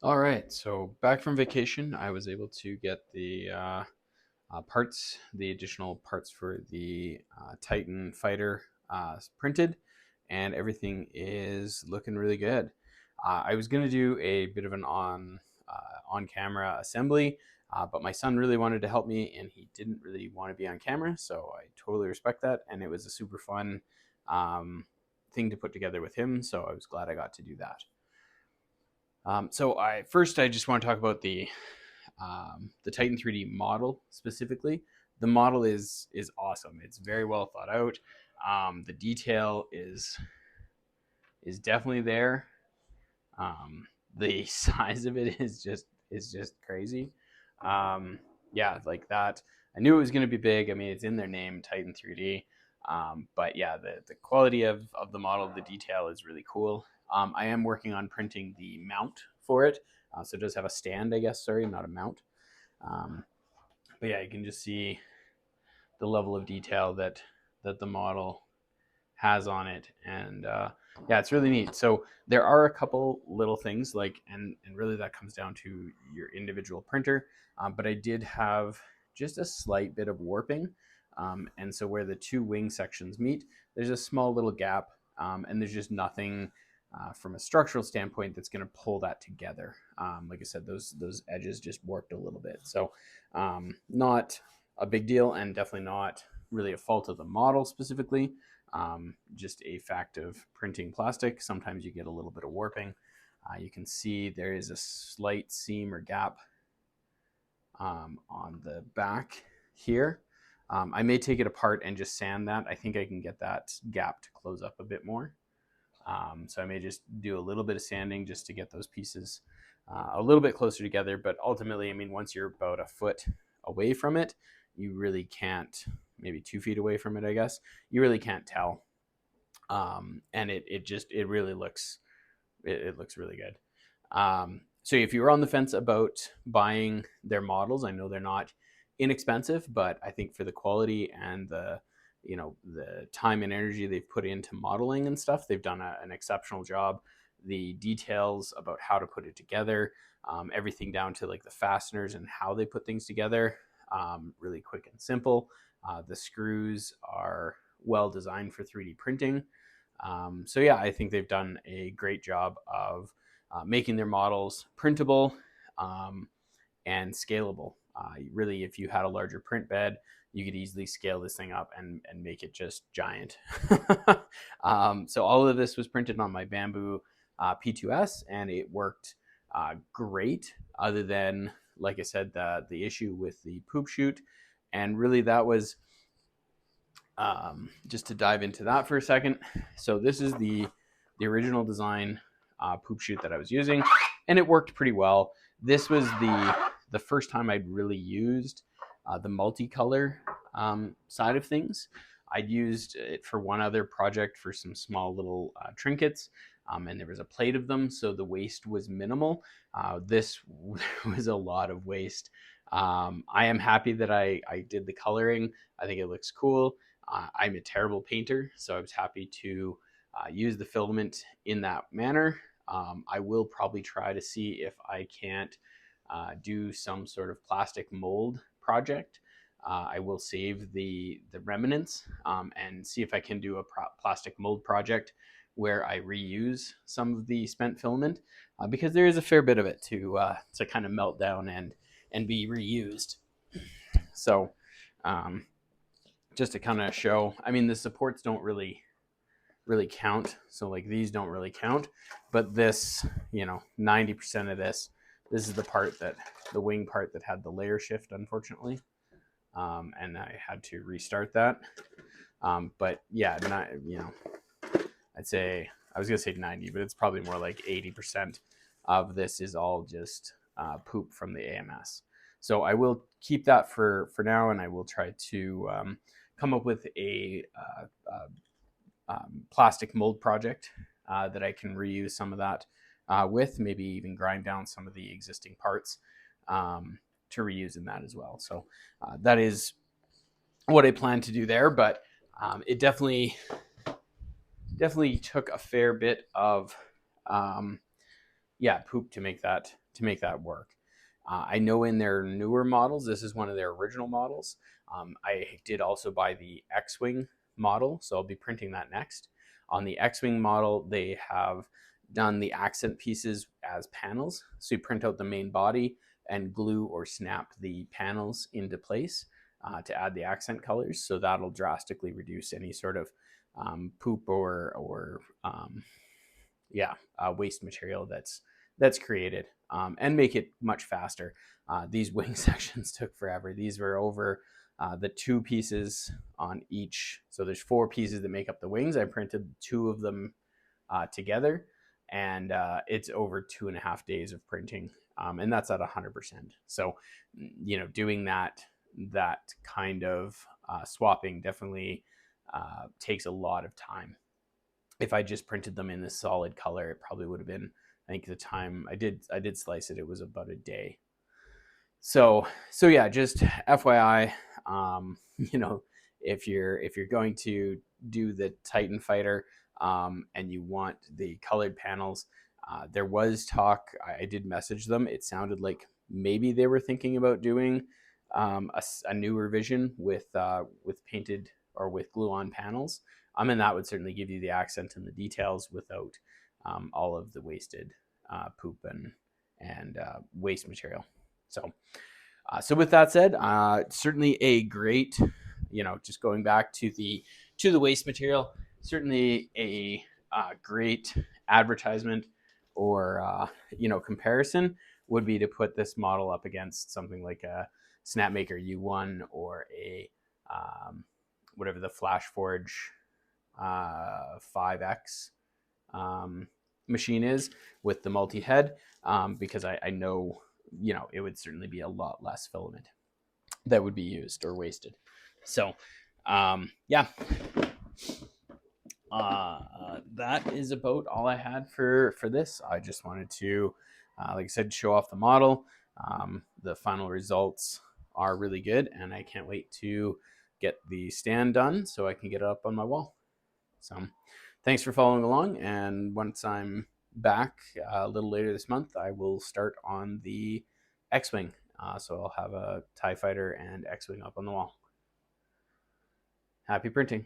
All right, so back from vacation, I was able to get the parts, the additional parts for the Titan fighter printed, and everything is looking really good. I was gonna do a bit of an on camera assembly, but my son really wanted to help me, and he didn't really want to be on camera, so I totally respect that. And it was a super fun thing to put together with him, so I was glad I got to do that. So I just want to talk about the Titan 3D model specifically. The model is awesome. It's very well thought out. The detail is definitely there. The size of it is just crazy. Yeah, like that. I knew it was going to be big. I mean, it's in their name, Titan 3D. But yeah, the quality of the model, the detail is really cool. I am working on printing the mount for it. So it does have a stand, I guess. Sorry, not a mount. Um, but yeah, you can just see the level of detail that the model has on it, and yeah, it's really neat. So there are a couple little things like, and really that comes down to your individual printer. But I did have just a slight bit of warping, and so where the two wing sections meet, there's a small little gap, and there's just nothing. From a structural standpoint, that's going to pull that together. Like I said, those edges just warped a little bit, so not a big deal, and definitely not really a fault of the model specifically. Just a fact of printing plastic. Sometimes you get a little bit of warping. You can see there is a slight seam or gap on the back here. I may take it apart and just sand that. I think I can get that gap to close up a bit more. So I may just do a little bit of sanding just to get those pieces a little bit closer together. But ultimately, I mean, once you're about a foot away from it, you really can't, maybe 2 feet away from it, I guess, you really can't tell. And it really looks, it looks really good. So if you're on the fence about buying their models, I know they're not inexpensive, but I think for the quality and the time and energy they've put into modeling and stuff, they've done an exceptional job. The details about how to put it together, everything down to like the fasteners and how they put things together, really quick and simple. The screws are well designed for 3D printing. So yeah, I think they've done a great job of making their models printable and scalable. Really, if you had a larger print bed, you could easily scale this thing up and make it just giant. So all of this was printed on my Bamboo P2S, and it worked great, other than, like I said, the issue with the poop chute. And really that was, just to dive into that for a second. So this is the original design poop chute that I was using, and it worked pretty well. This was the first time I'd really used the multicolor side of things. I'd used it for one other project for some small little trinkets, and there was a plate of them, so the waste was minimal. This was a lot of waste. I am happy that I did the coloring. I think it looks cool. I'm a terrible painter, so I was happy to use the filament in that manner. I will probably try to see if I can't do some sort of plastic mold project. I will save the remnants and see if I can do a plastic mold project where I reuse some of the spent filament, because there is a fair bit of it to kind of melt down and be reused. So just to kind of show, I mean, the supports don't really count, so like these don't really count, but this, 90% of this is the part, that the wing part that had the layer shift, unfortunately, and I had to restart that. But yeah, not, I'd say, I was gonna say 90, but it's probably more like 80% of this is all just poop from the AMS. So I will keep that for now, and I will try to come up with a plastic mold project that I can reuse some of that with, maybe even grind down some of the existing parts to reuse in that as well. So that is what I plan to do there, but it definitely took a fair bit of poop to make that make that work. I know in their newer models, this is one of their original models. I did also buy the X-Wing model, so I'll be printing that next. On the X-Wing model, they have done the accent pieces as panels. So you print out the main body and glue or snap the panels into place to add the accent colors. So that'll drastically reduce any sort of poop or waste material that's created, and make it much faster. These wing sections took forever. These were over the 2 pieces on each. So there's 4 pieces that make up the wings. I printed 2 of them together, and it's over 2.5 days of printing, and that's at 100%. So, doing that kind of swapping definitely takes a lot of time. If I just printed them in this solid color, it probably would have been, I think the time I did slice it, it was about a day. So yeah, just FYI, if you're going to do the Titan fighter, and you want the colored panels, there was talk. I did message them. It sounded like maybe they were thinking about doing a newer version with painted or with glue-on panels. And that would certainly give you the accent and the details without all of the wasted poop and waste material. So with that said, certainly a great, just going back to the waste material, certainly a great advertisement or comparison would be to put this model up against something like a Snapmaker U1 or a whatever the FlashForge 5X machine is with the multi-head, because I know it would certainly be a lot less filament that would be used or wasted. So that is about all I had for this. I just wanted to, like I said, show off the model. The final results are really good, and I can't wait to get the stand done so I can get it up on my wall. So thanks for following along, and once I'm back a little later this month, I will start on the X-Wing. So I'll have a TIE Fighter and X-Wing up on the wall. Happy printing.